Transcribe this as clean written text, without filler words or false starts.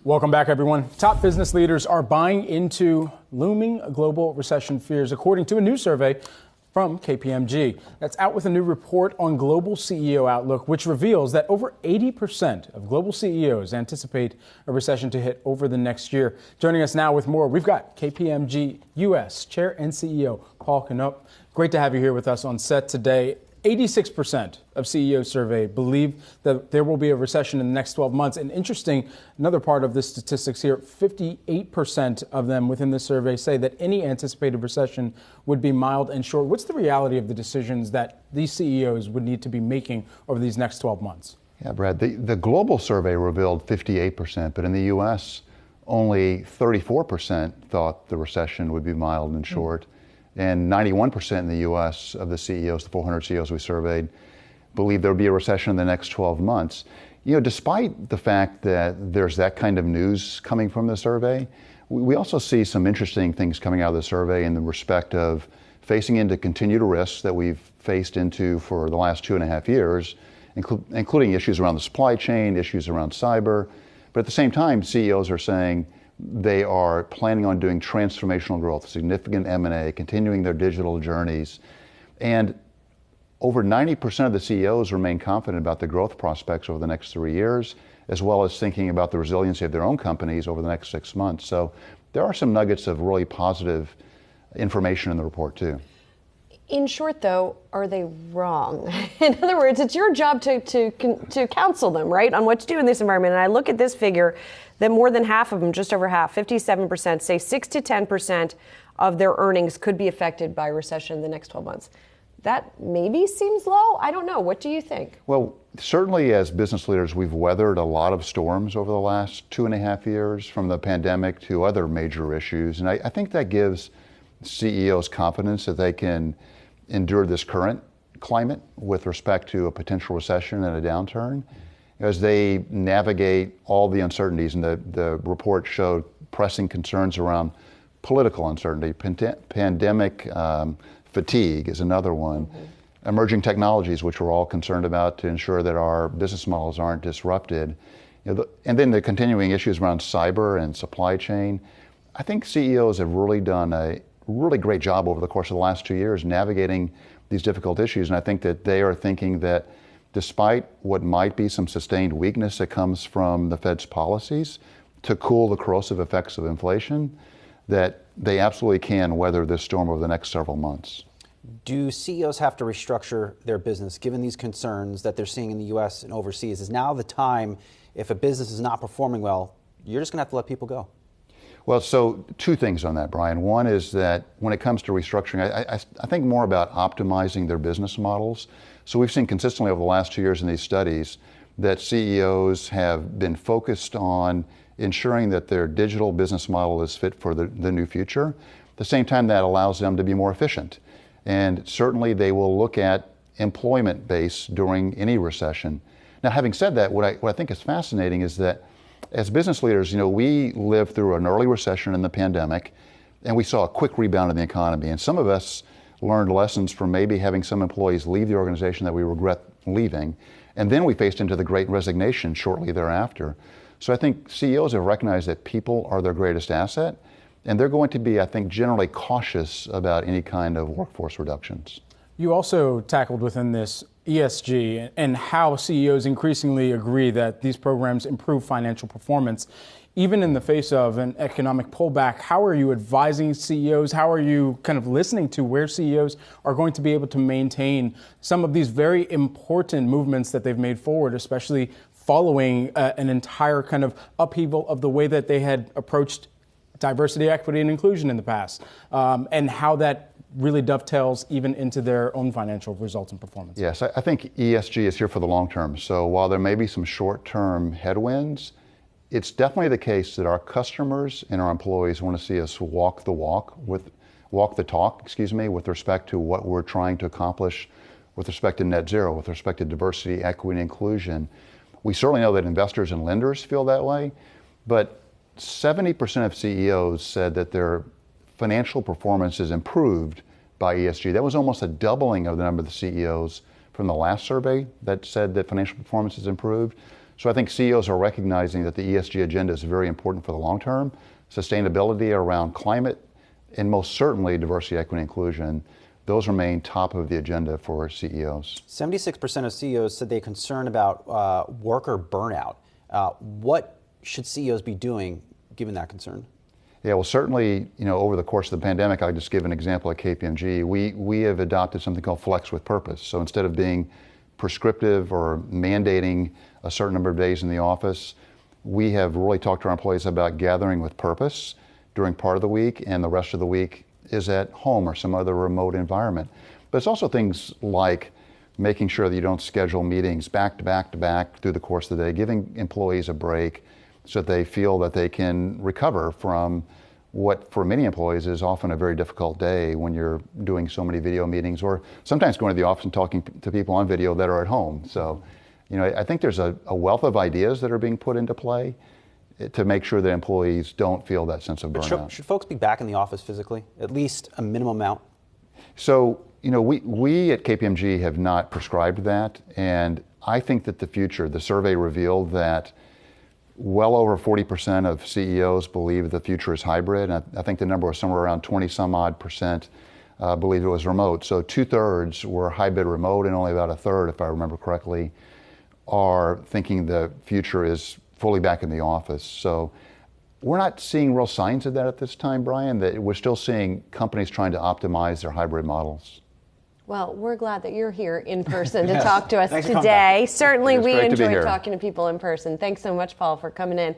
Welcome back, everyone. Top business leaders are buying into looming global recession fears, according to a new survey from KPMG. That's out with a new report on global CEO outlook, which reveals that over 80% of global CEOs anticipate a recession to hit over the next year. Joining us now with more, we've got KPMG U.S. Chair and CEO Paul Knopp. Great to have you here with us on set today. 86% of CEOs surveyed believe that there will be a recession in the next 12 months. And interesting, another part of the statistics here, 58% of them within the survey say that any anticipated recession would be mild and short. What's the reality of the decisions that these CEOs would need to be making over these next 12 months? Yeah, Brad, the global survey revealed 58%, but in the U.S., only 34% thought the recession would be mild and short. And 91% in the U.S. of the CEOs, the 400 CEOs we surveyed, believe there will be a recession in the next 12 months. You know, despite the fact that there's that kind of news coming from the survey, we also see some interesting things coming out of the survey in the respect of facing into continued risks that we've faced into for the last 2.5 years, including issues around the supply chain, issues around cyber. But at the same time, CEOs are saying they are planning on doing transformational growth, significant M&A, continuing their digital journeys. And over 90% of the CEOs remain confident about the growth prospects over the next 3 years, as well as thinking about the resiliency of their own companies over the next 6 months. So there are some nuggets of really positive information in the report too. In short, though, are they wrong? In other words, it's your job to counsel them, right, on what to do in this environment. And I look at this figure that more than half of them, just over half, 57%, say 6 to 10% of their earnings could be affected by recession in the next 12 months. That maybe seems low. I don't know. What do you think? Well, certainly as business leaders, we've weathered a lot of storms over the last 2.5 years, from the pandemic to other major issues. And I think that gives CEOs confidence that they can endure this current climate with respect to a potential recession and a downturn as they navigate all the uncertainties. And the report showed pressing concerns around political uncertainty, pandemic fatigue is another one, emerging technologies, which we're all concerned about to ensure that our business models aren't disrupted, and then the continuing issues around cyber and supply chain. I think CEOs have really done a really great job over the course of the last 2 years navigating these difficult issues. And I think that they are thinking that despite what might be some sustained weakness that comes from the Fed's policies to cool the corrosive effects of inflation, that they absolutely can weather this storm over the next several months. Do CEOs have to restructure their business given these concerns that they're seeing in the U.S. and overseas? Is now the time, if a business is not performing well, you're just going to have to let people go? Well, so two things on that, Brian. One is that when it comes to restructuring, I think more about optimizing their business models. So we've seen consistently over the last 2 years in these studies that CEOs have been focused on ensuring that their digital business model is fit for the new future. At the same time, that allows them to be more efficient. And certainly they will look at employment base during any recession. Now, having said that, what I think is fascinating is that as business leaders, we lived through an early recession in the pandemic, and we saw a quick rebound in the economy. And some of us learned lessons from maybe having some employees leave the organization that we regret leaving. And then we faced into the Great Resignation shortly thereafter. So I think CEOs have recognized that people are their greatest asset, and they're going to be, I think, generally cautious about any kind of workforce reductions. You also tackled within this ESG and how CEOs increasingly agree that these programs improve financial performance, even in the face of an economic pullback. How are you advising CEOs? How are you kind of listening to where CEOs are going to be able to maintain some of these very important movements that they've made forward, especially following an entire kind of upheaval of the way that they had approached diversity, equity, and inclusion in the past, and how that really dovetails even into their own financial results and performance? Yes, I think ESG is here for the long term. So while there may be some short-term headwinds, it's definitely the case that our customers and our employees want to see us walk the talk, with respect to what we're trying to accomplish with respect to net zero, with respect to diversity, equity, and inclusion. We certainly know that investors and lenders feel that way, but 70% of CEOs said that their financial performance is improved by ESG. That was almost a doubling of the number of the CEOs from the last survey that said that financial performance is improved. So I think CEOs are recognizing that the ESG agenda is very important for the long term, sustainability around climate, and most certainly diversity, equity, and inclusion. Those remain top of the agenda for CEOs. 76% of CEOs said they're concerned about worker burnout. What should CEOs be doing given that concern? Yeah, well, certainly, over the course of the pandemic, I'll just give an example at KPMG. We have adopted something called Flex with Purpose. So instead of being prescriptive or mandating a certain number of days in the office, we have really talked to our employees about gathering with purpose during part of the week, and the rest of the week is at home or some other remote environment. But it's also things like making sure that you don't schedule meetings back to back to back through the course of the day, giving employees a break so that they feel that they can recover from what for many employees is often a very difficult day when you're doing so many video meetings, or sometimes going to the office and talking to people on video that are at home. So, I think there's a wealth of ideas that are being put into play to make sure that employees don't feel that sense of burnout. Should folks be back in the office physically, at least a minimum amount? So, we at KPMG have not prescribed that, and I think that the survey revealed that well over 40% of CEOs believe the future is hybrid. And I think the number was somewhere around 20 some odd percent believed it was remote. So 2/3 were hybrid remote, and only about 1/3, if I remember correctly, are thinking the future is fully back in the office. So we're not seeing real signs of that at this time, Brian, that we're still seeing companies trying to optimize their hybrid models. Well, we're glad that you're here in person to talk to us today. Certainly, we enjoy talking to people in person. Thanks so much, Paul, for coming in.